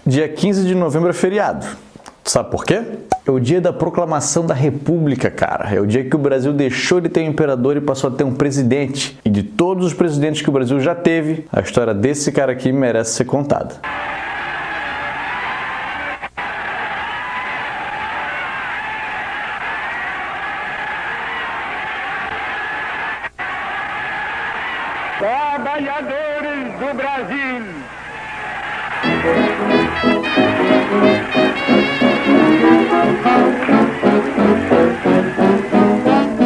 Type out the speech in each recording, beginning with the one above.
Dia 15 de novembro é feriado. Sabe por quê? É o dia da proclamação da República, cara. É o dia que o Brasil deixou de ter um imperador e passou a ter um presidente. E de todos os presidentes que o Brasil já teve, a história desse cara aqui merece ser contada. Trabalhadores do Brasil.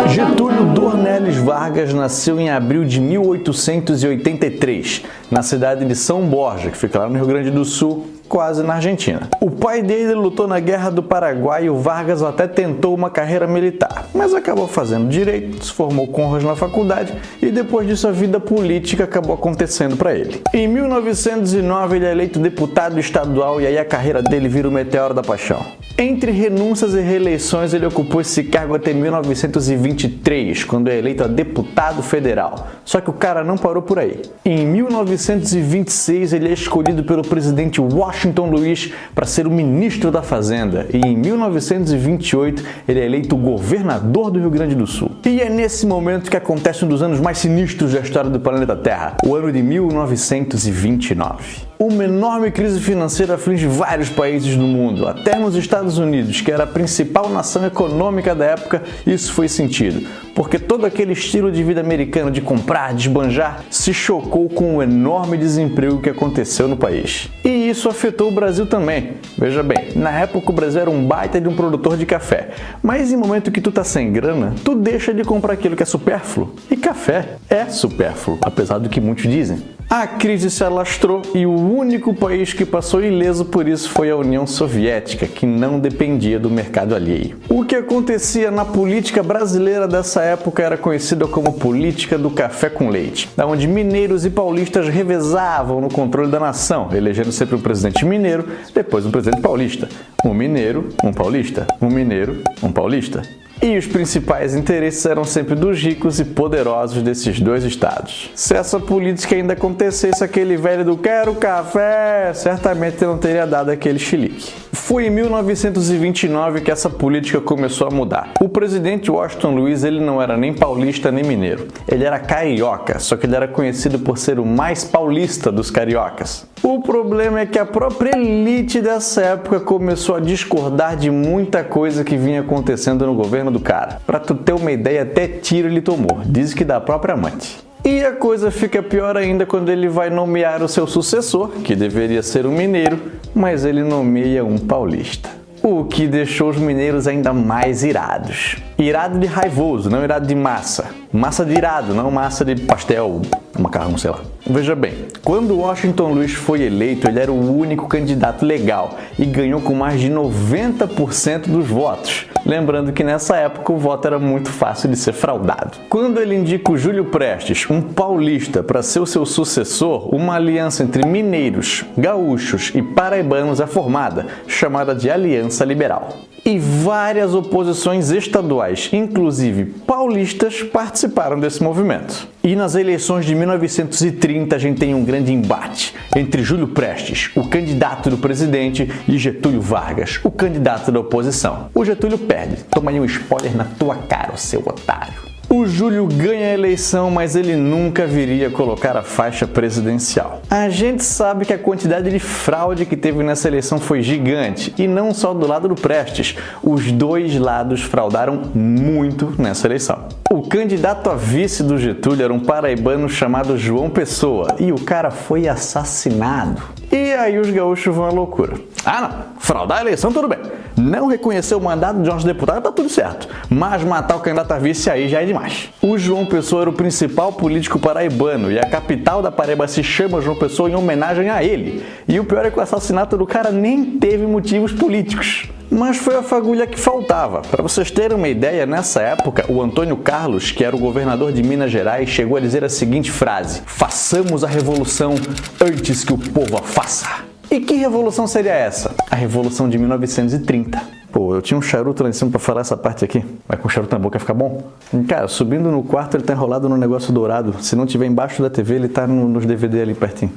Getúlio Dornelles Vargas nasceu em abril de 1883, na cidade de São Borja, que fica lá no Rio Grande do Sul, quase na Argentina. O pai dele lutou na Guerra do Paraguai e o Vargas até tentou uma carreira militar, mas acabou fazendo direito, se formou com honras na faculdade e depois disso a vida política acabou acontecendo para ele. Em 1909 ele é eleito deputado estadual e aí a carreira dele vira o meteoro da paixão. Entre renúncias e reeleições ele ocupou esse cargo até 1923, quando é eleito a deputado federal. Só que o cara não parou por aí. Em 1926 ele é escolhido pelo presidente Washington Luiz para ser o ministro da Fazenda e em 1928 ele é eleito governador do Rio Grande do Sul. E é nesse momento que acontece um dos anos mais sinistros da história do planeta Terra, o ano de 1929. Uma enorme crise financeira aflige vários países do mundo, até nos Estados Unidos, que era a principal nação econômica da época, isso foi sentido, porque todo aquele estilo de vida americano de comprar, de esbanjar, se chocou com o enorme desemprego que aconteceu no país. E isso afetou o Brasil também. Veja bem, na época o Brasil era um baita de um produtor de café, mas em momento que tu tá sem grana, tu deixa de comprar aquilo que é supérfluo. E café é supérfluo, apesar do que muitos dizem. A crise se alastrou e o único país que passou ileso por isso foi a União Soviética, que não dependia do mercado alheio. O que acontecia na política brasileira dessa época era conhecida como política do café com leite, onde mineiros e paulistas revezavam no controle da nação, elegendo sempre um presidente mineiro, depois um presidente paulista. Um mineiro, um paulista, um mineiro, um paulista. E os principais interesses eram sempre dos ricos e poderosos desses dois estados. Se essa política ainda acontecesse, aquele velho do quero café certamente não teria dado aquele chilique. Foi em 1929 que essa política começou a mudar. O presidente Washington Luiz ele não era nem paulista nem mineiro. Ele era carioca, só que ele era conhecido por ser o mais paulista dos cariocas. O problema é que a própria elite dessa época começou a discordar de muita coisa que vinha acontecendo no governo do cara. Pra tu ter uma ideia, até tiro ele tomou, diz que da própria amante. E a coisa fica pior ainda quando ele vai nomear o seu sucessor, que deveria ser um mineiro, mas ele nomeia um paulista. O que deixou os mineiros ainda mais irados. Irado de raivoso, não irado de massa. Massa de irado, não massa de pastel, macarrão, sei lá. Veja bem, quando Washington Luiz foi eleito, ele era o único candidato legal e ganhou com mais de 90% dos votos. Lembrando que nessa época o voto era muito fácil de ser fraudado. Quando ele indica o Júlio Prestes, um paulista, para ser o seu sucessor, uma aliança entre mineiros, gaúchos e paraibanos é formada, chamada de Aliança Liberal. E várias oposições estaduais, inclusive paulistas, participaram desse movimento. E nas eleições de 1930 a gente tem um grande embate entre Júlio Prestes, o candidato do presidente, e Getúlio Vargas, o candidato da oposição. O Getúlio perde. Toma aí um spoiler na tua cara, seu otário. O Júlio ganha a eleição, mas ele nunca viria a colocar a faixa presidencial. A gente sabe que a quantidade de fraude que teve nessa eleição foi gigante, e não só do lado do Prestes, os dois lados fraudaram muito nessa eleição. O candidato a vice do Getúlio era um paraibano chamado João Pessoa, e o cara foi assassinado. E aí os gaúchos vão à loucura. Ah não, fraudar a eleição tudo bem. Não reconhecer o mandato de nosso deputado tá tudo certo. Mas matar o candidato a vice aí já é demais. O João Pessoa era o principal político paraibano e a capital da Paraíba se chama João Pessoa em homenagem a ele. E o pior é que o assassinato do cara nem teve motivos políticos. Mas foi a fagulha que faltava. Para vocês terem uma ideia, nessa época, o Antônio Carlos, que era o governador de Minas Gerais, chegou a dizer a seguinte frase: façamos a revolução antes que o povo a faça. E que revolução seria essa? A Revolução de 1930. Pô, eu tinha um charuto lá em cima pra falar essa parte aqui. Mas com o charuto na boca fica bom? Cara, subindo no quarto ele tá enrolado no negócio dourado. Se não tiver embaixo da TV, ele tá nos DVD ali pertinho.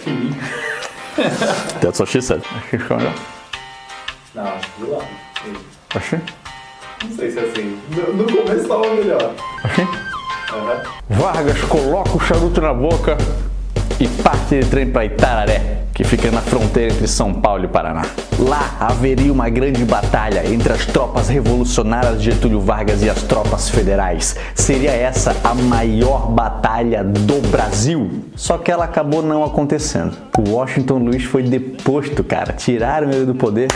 fininho. That's what she said. Acho que fica melhor. Não, acho que do lado. Achei? Não sei se é assim. No começo tava melhor. Achei? Aham. Vargas coloca o charuto na boca e parte de trem para Itararé, que fica na fronteira entre São Paulo e Paraná. Lá haveria uma grande batalha entre as tropas revolucionárias de Getúlio Vargas e as tropas federais. Seria essa a maior batalha do Brasil. Só que ela acabou não acontecendo. O Washington Luiz foi deposto, cara. Tiraram ele do poder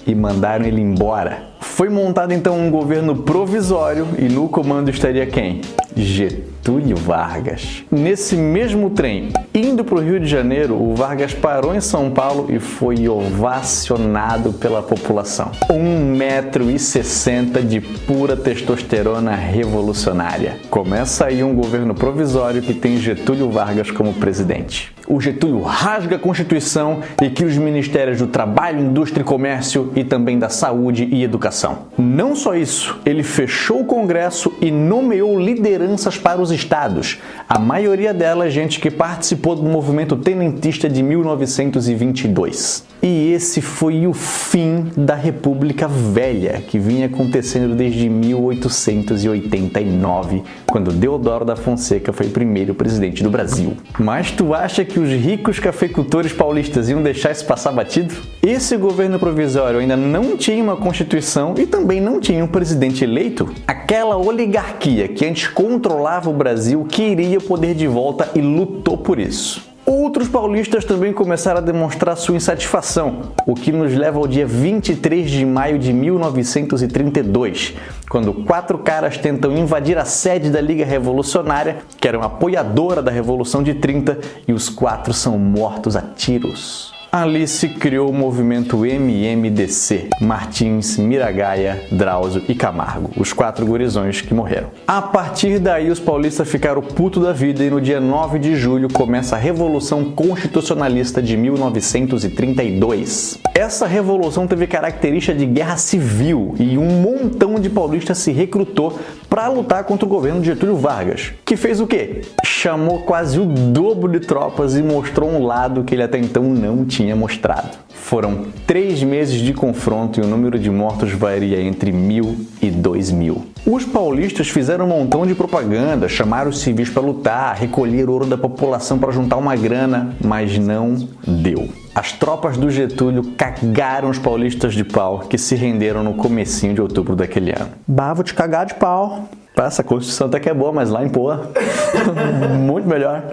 e mandaram ele embora. Foi montado então um governo provisório e no comando estaria quem? Getúlio Vargas. Nesse mesmo trem, indo para o Rio de Janeiro, o Vargas parou em São Paulo e foi ovacionado pela população. 1,60 m de pura testosterona revolucionária. Começa aí um governo provisório que tem Getúlio Vargas como presidente. O Getúlio rasga a Constituição e cria os Ministérios do Trabalho, Indústria e Comércio e também da Saúde e Educação. Não só isso, ele fechou o Congresso e nomeou lideranças para os estados. A maioria delas gente que participou do movimento tenentista de 1922. E esse foi o fim da República Velha, que vinha acontecendo desde 1889, quando Deodoro da Fonseca foi o primeiro presidente do Brasil. Mas tu acha que os ricos cafeicultores paulistas iam deixar isso passar batido? Esse governo provisório ainda não tinha uma Constituição e também não tinha um presidente eleito? Aquela oligarquia que antes controlava o Brasil queria o poder de volta e lutou por isso. Outros paulistas também começaram a demonstrar sua insatisfação, o que nos leva ao dia 23 de maio de 1932, quando 4 caras tentam invadir a sede da Liga Revolucionária, que era uma apoiadora da Revolução de 30, e os 4 são mortos a tiros. Ali se criou o movimento MMDC, Martins, Miragaia, Drauzio e Camargo, os 4 gurizões que morreram. A partir daí os paulistas ficaram putos da vida e no dia 9 de julho começa a Revolução Constitucionalista de 1932. Essa revolução teve característica de guerra civil e um montão de paulistas se recrutou para lutar contra o governo de Getúlio Vargas, que fez o quê? Chamou quase o dobro de tropas e mostrou um lado que ele até então não tinha mostrado. Foram 3 meses de confronto e o número de mortos varia entre 1.000 e 2.000. Os paulistas fizeram um montão de propaganda, chamaram os civis para lutar, recolher ouro da população para juntar uma grana, mas não deu. As tropas do Getúlio cagaram os paulistas de pau, que se renderam no comecinho de outubro daquele ano. Bah, vou te cagar de pau. Essa Constituição até que é boa, mas lá em Poa, muito melhor.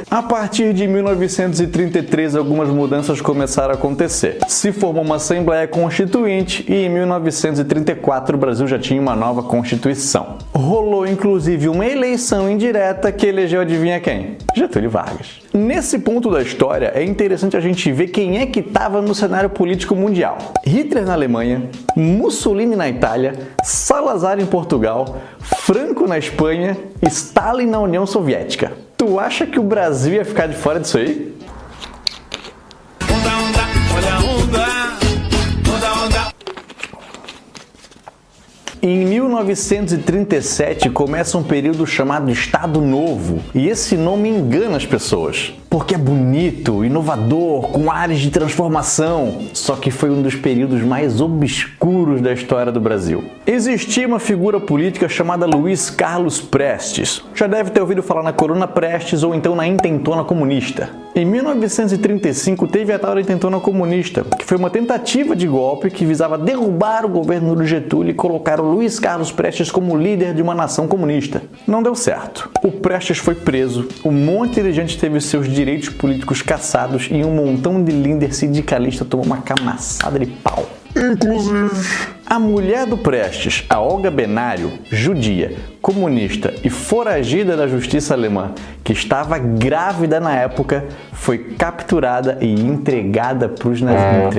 A partir de 1933, algumas mudanças começaram a acontecer. Se formou uma Assembleia Constituinte e em 1934 o Brasil já tinha uma nova Constituição. Rolou inclusive uma eleição indireta que elegeu, adivinha quem? Getúlio Vargas. Nesse ponto da história, é interessante a gente ver quem é que estava no cenário político mundial. Hitler na Alemanha, Mussolini na Itália, Salazar em Portugal, Franco na Espanha e Stalin na União Soviética. Tu acha que o Brasil ia ficar de fora disso aí? Em 1937 começa um período chamado Estado Novo, e esse nome engana as pessoas, porque é bonito, inovador, com ares de transformação, só que foi um dos períodos mais obscuros da história do Brasil. Existia uma figura política chamada Luiz Carlos Prestes, já deve ter ouvido falar na Coluna Prestes ou então na Intentona Comunista. Em 1935 teve a tal da Intentona Comunista, que foi uma tentativa de golpe que visava derrubar o governo do Getúlio e colocar o Luiz Carlos Prestes como líder de uma nação comunista. Não deu certo. O Prestes foi preso, um monte de gente teve seus direitos políticos cassados e um montão de líder sindicalista tomou uma camaçada de pau. Inclusive, a mulher do Prestes, a Olga Benário, judia, comunista e foragida da justiça alemã, que estava grávida na época, foi capturada e entregada para os nazistas.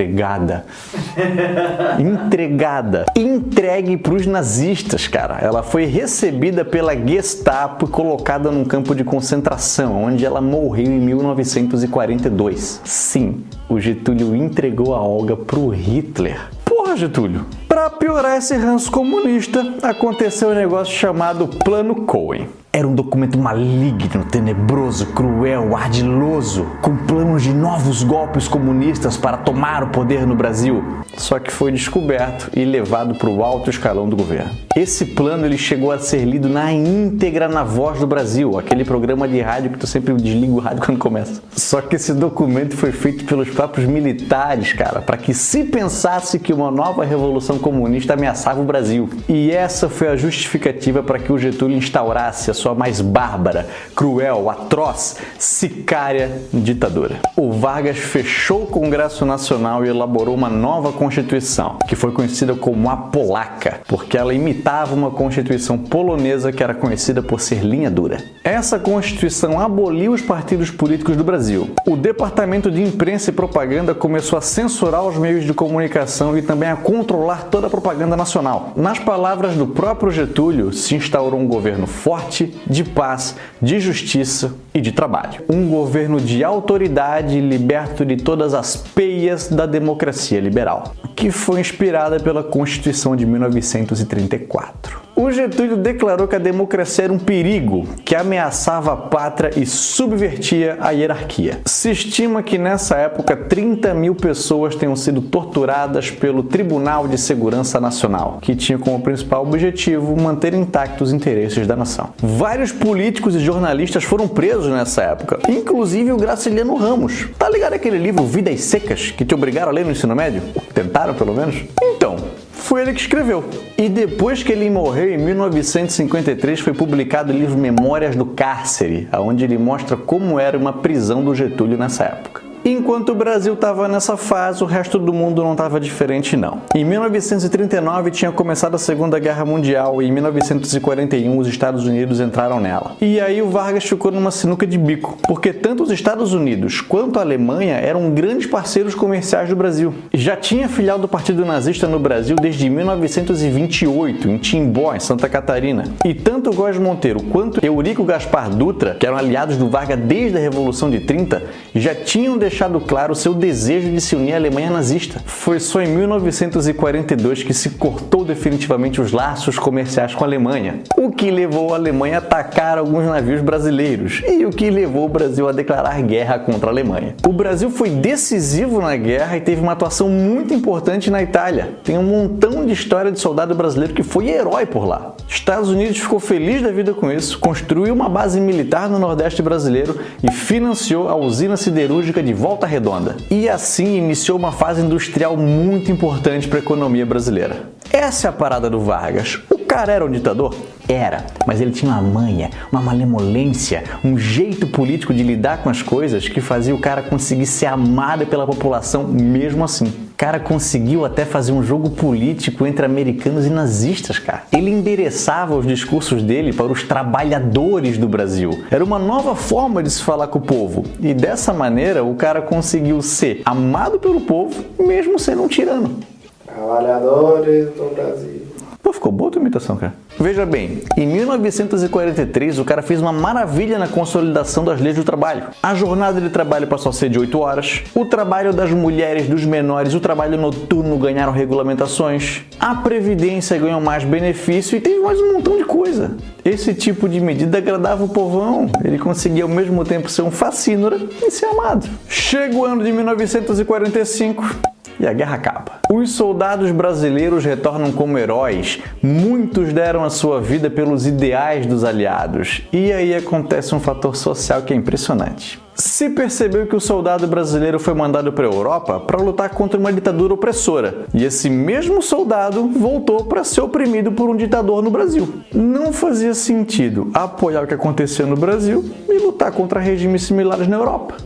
Entregue para os nazistas, cara. Ela foi recebida pela Gestapo e colocada num campo de concentração, onde ela morreu em 1942. Sim, o Getúlio entregou a Olga pro Hitler. Porra, Getúlio! Para piorar esse ranço comunista, aconteceu um negócio chamado Plano Cohen. Era um documento maligno, tenebroso, cruel, ardiloso, com planos de novos golpes comunistas para tomar o poder no Brasil. Só que foi descoberto e levado para o alto escalão do governo. Esse plano ele chegou a ser lido na íntegra na Voz do Brasil, aquele programa de rádio que tu sempre desliga o rádio quando começa. Só que esse documento foi feito pelos próprios militares, cara, para que se pensasse que uma nova revolução comunista ameaçava o Brasil. E essa foi a justificativa para que o Getúlio instaurasse a sua mais bárbara, cruel, atroz, sicária ditadura. O Vargas fechou o Congresso Nacional e elaborou uma nova Constituição, que foi conhecida como a Polaca, porque ela imitava uma Constituição polonesa que era conhecida por ser linha dura. Essa Constituição aboliu os partidos políticos do Brasil. O Departamento de Imprensa e Propaganda começou a censurar os meios de comunicação e também a controlar toda a propaganda nacional. Nas palavras do próprio Getúlio, se instaurou um governo forte, de paz, de justiça e de trabalho. Um governo de autoridade liberto de todas as peias da democracia liberal, que foi inspirada pela Constituição de 1934. O Getúlio declarou que a democracia era um perigo, que ameaçava a pátria e subvertia a hierarquia. Se estima que nessa época 30 mil pessoas tenham sido torturadas pelo Tribunal de Segurança Nacional, que tinha como principal objetivo manter intactos os interesses da nação. Vários políticos e jornalistas foram presos nessa época, inclusive o Graciliano Ramos. Tá ligado aquele livro Vidas Secas, que te obrigaram a ler no ensino médio? Tentaram, pelo menos? Então, foi ele que escreveu. E depois que ele morreu, em 1953, foi publicado o livro Memórias do Cárcere, onde ele mostra como era uma prisão do Getúlio nessa época. Enquanto o Brasil estava nessa fase, o resto do mundo não estava diferente não. Em 1939 tinha começado a Segunda Guerra Mundial e em 1941 os Estados Unidos entraram nela. E aí o Vargas ficou numa sinuca de bico, porque tanto os Estados Unidos quanto a Alemanha eram grandes parceiros comerciais do Brasil. Já tinha filial do Partido Nazista no Brasil desde 1928, em Timbó, em Santa Catarina. E tanto Góes Monteiro quanto Eurico Gaspar Dutra, que eram aliados do Vargas desde a Revolução de 30, já tinham deixado claro seu desejo de se unir à Alemanha nazista. Foi só em 1942 que se cortou definitivamente os laços comerciais com a Alemanha, o que levou a Alemanha a atacar alguns navios brasileiros e o que levou o Brasil a declarar guerra contra a Alemanha. O Brasil foi decisivo na guerra e teve uma atuação muito importante na Itália. Tem um montão de história de soldado brasileiro que foi herói por lá. Estados Unidos ficou feliz da vida com isso, construiu uma base militar no Nordeste brasileiro e financiou a usina siderúrgica de Volta Redonda. E assim iniciou uma fase industrial muito importante para a economia brasileira. Essa é a parada do Vargas. O cara era um ditador? Era, mas ele tinha uma manha, uma malemolência, um jeito político de lidar com as coisas que fazia o cara conseguir ser amado pela população mesmo assim. O cara conseguiu até fazer um jogo político entre americanos e nazistas, cara. Ele endereçava os discursos dele para os trabalhadores do Brasil. Era uma nova forma de se falar com o povo. E dessa maneira, o cara conseguiu ser amado pelo povo, mesmo sendo um tirano. Trabalhadores do Brasil. Pô, ficou boa a tua imitação, cara. Veja bem, em 1943 o cara fez uma maravilha na consolidação das leis do trabalho. A jornada de trabalho passou a ser de 8 horas, o trabalho das mulheres, dos menores, o trabalho noturno ganharam regulamentações, a previdência ganhou mais benefício e teve mais um montão de coisa. Esse tipo de medida agradava o povão, ele conseguia ao mesmo tempo ser um facínora e ser amado. Chega o ano de 1945... e a guerra acaba. Os soldados brasileiros retornam como heróis, muitos deram a sua vida pelos ideais dos aliados. E aí acontece um fator social que é impressionante. Se percebeu que o soldado brasileiro foi mandado para a Europa para lutar contra uma ditadura opressora. E esse mesmo soldado voltou para ser oprimido por um ditador no Brasil. Não fazia sentido apoiar o que acontecia no Brasil e lutar contra regimes similares na Europa.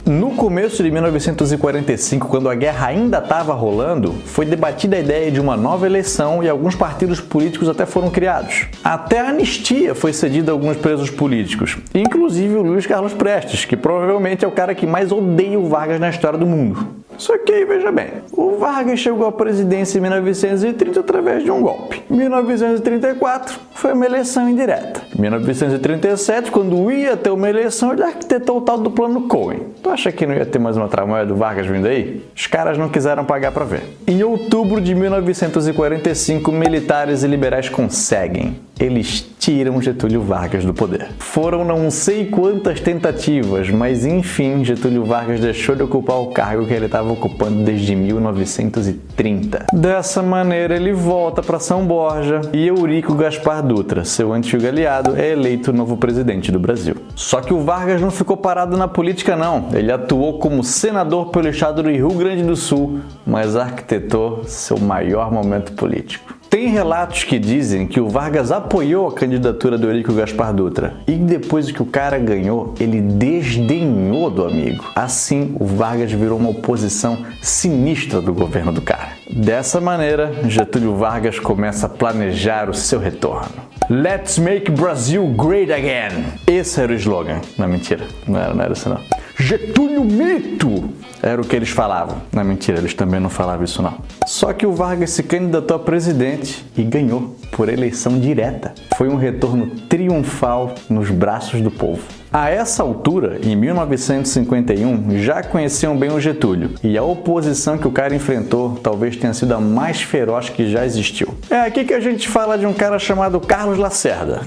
No começo de 1945, quando a guerra ainda estava rolando, foi debatida a ideia de uma nova eleição e alguns partidos políticos até foram criados. Até a anistia foi cedida a alguns presos políticos, inclusive o Luiz Carlos Prestes, que provavelmente é o cara que mais odeia o Vargas na história do mundo. Só que aí, veja bem, o Vargas chegou à presidência em 1930 através de um golpe. Em 1934 foi uma eleição indireta. Em 1937, quando ia ter uma eleição, ele arquitetou o tal do Plano Cohen. Tu acha que não ia ter mais uma tramóia do Vargas vindo aí? Os caras não quiseram pagar pra ver. Em outubro de 1945, militares e liberais conseguem. Eles tiram Getúlio Vargas do poder. Foram não sei quantas tentativas, mas enfim, Getúlio Vargas deixou de ocupar o cargo que ele estava ocupando desde 1930. Dessa maneira, ele volta para São Borja e Eurico Gaspar Dutra, seu antigo aliado, é eleito novo presidente do Brasil. Só que o Vargas não ficou parado na política não, ele atuou como senador pelo estado do Rio Grande do Sul, mas arquitetou seu maior momento político. Tem relatos que dizem que o Vargas apoiou a candidatura do Eurico Gaspar Dutra e depois que o cara ganhou, ele desdenhou do amigo. Assim, o Vargas virou uma oposição sinistra do governo do cara. Dessa maneira, Getúlio Vargas começa a planejar o seu retorno. Let's make Brazil great again! Esse era o slogan. Não, mentira. Não era isso não. Getúlio Mito! Era o que eles falavam. Não, mentira, eles também não falavam isso não. Só que o Vargas se candidatou a presidente e ganhou por eleição direta. Foi um retorno triunfal nos braços do povo. A essa altura, em 1951, já conheciam bem o Getúlio, e a oposição que o cara enfrentou talvez tenha sido a mais feroz que já existiu. É aqui que a gente fala de um cara chamado Carlos Lacerda.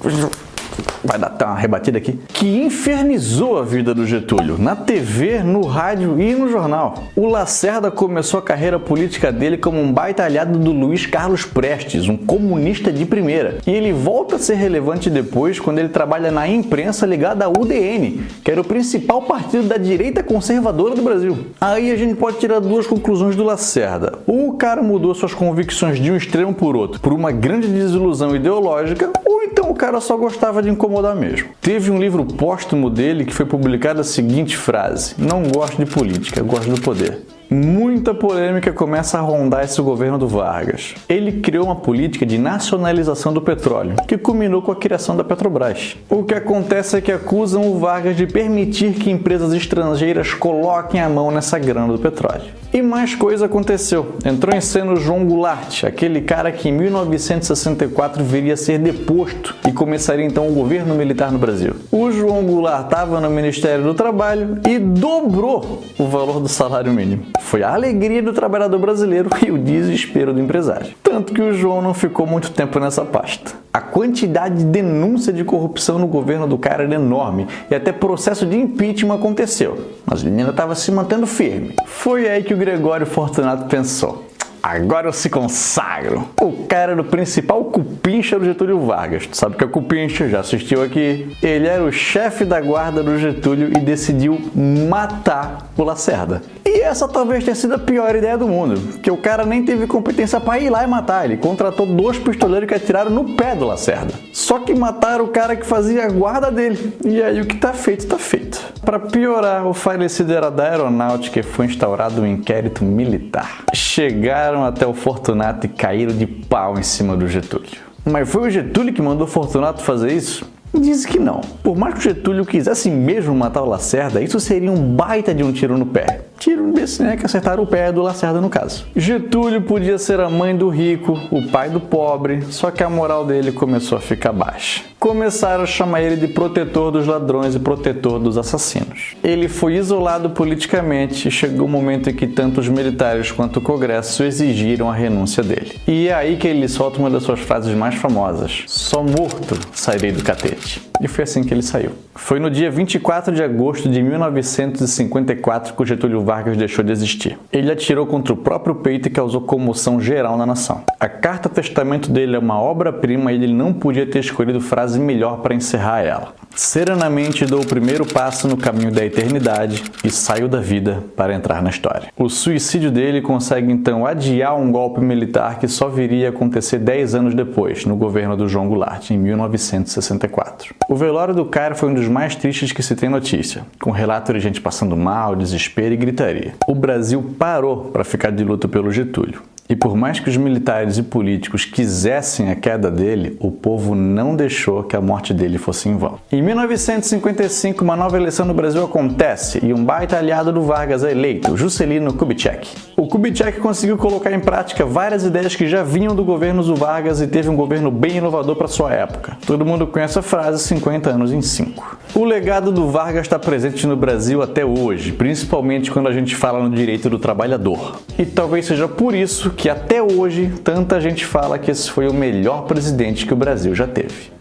Vai dar uma rebatida aqui. Que infernizou a vida do Getúlio, na TV, no rádio e no jornal. O Lacerda começou a carreira política dele como um baita aliado do Luiz Carlos Prestes, um comunista de primeira. E ele volta a ser relevante depois quando ele trabalha na imprensa ligada à UDN, que era o principal partido da direita conservadora do Brasil. Aí a gente pode tirar duas conclusões do Lacerda. Ou o cara mudou suas convicções de um extremo por outro, por uma grande desilusão ideológica, ou então o cara só gostava de incomodar mesmo. Teve um livro póstumo dele que foi publicado a seguinte frase: "Não gosto de política, gosto do poder." Muita polêmica começa a rondar esse governo do Vargas. Ele criou uma política de nacionalização do petróleo, que culminou com a criação da Petrobras. O que acontece é que acusam o Vargas de permitir que empresas estrangeiras coloquem a mão nessa grana do petróleo. E mais coisa aconteceu. Entrou em cena o João Goulart, aquele cara que em 1964 viria a ser deposto e começaria então o governo militar no Brasil. O João Goulart estava no Ministério do Trabalho e dobrou o valor do salário mínimo. Foi a alegria do trabalhador brasileiro e o desespero do empresário. Tanto que o João não ficou muito tempo nessa pasta. A quantidade de denúncia de corrupção no governo do cara era enorme e até processo de impeachment aconteceu. Mas ele ainda estava se mantendo firme. Foi aí que o Gregório Fortunato pensou: agora eu se consagro. O cara era o principal cupincha do Getúlio Vargas. Tu sabe o que é cupincha? Já assistiu aqui. Ele era o chefe da guarda do Getúlio e decidiu matar o Lacerda. E essa talvez tenha sido a pior ideia do mundo, porque o cara nem teve competência para ir lá e matar. Ele contratou 2 pistoleiros que atiraram no pé do Lacerda. Só que mataram o cara que fazia a guarda dele. E aí o que tá feito, tá feito. Para piorar, o falecido era da aeronáutica e foi instaurado um inquérito militar. Chegaram até o Fortunato e caíram de pau em cima do Getúlio. Mas foi o Getúlio que mandou o Fortunato fazer isso? Diz que não. Por mais que o Getúlio quisesse mesmo matar o Lacerda, isso seria um baita de um tiro no pé. Tiro desse, né, que acertaram o pé do Lacerda no caso. Getúlio podia ser a mãe do rico, o pai do pobre, só que a moral dele começou a ficar baixa. Começaram a chamar ele de protetor dos ladrões e protetor dos assassinos. Ele foi isolado politicamente e chegou o momento em que tanto os militares quanto o Congresso exigiram a renúncia dele. E é aí que ele solta uma das suas frases mais famosas: "Só morto sairei do catete." E foi assim que ele saiu. Foi no dia 24 de agosto de 1954 que o Getúlio Vargas deixou de existir. Ele atirou contra o próprio peito e causou comoção geral na nação. A carta testamento dele é uma obra-prima e ele não podia ter escolhido frase melhor para encerrar ela. Serenamente dou o primeiro passo no caminho da eternidade e saio da vida para entrar na história. O suicídio dele consegue então adiar um golpe militar que só viria a acontecer 10 anos depois, no governo do João Goulart, em 1964. O velório do cara foi um dos mais tristes que se tem notícia, com relato de gente passando mal, desespero e gritaria. O Brasil parou para ficar de luto pelo Getúlio. E por mais que os militares e políticos quisessem a queda dele, o povo não deixou que a morte dele fosse em vão. Em 1955, uma nova eleição no Brasil acontece e um baita aliado do Vargas é eleito, Juscelino Kubitschek. O Kubitschek conseguiu colocar em prática várias ideias que já vinham do governo do Vargas e teve um governo bem inovador para sua época. Todo mundo conhece a frase 50 anos em 5. O legado do Vargas está presente no Brasil até hoje, principalmente quando a gente fala no direito do trabalhador. E talvez seja por isso que até hoje tanta gente fala que esse foi o melhor presidente que o Brasil já teve.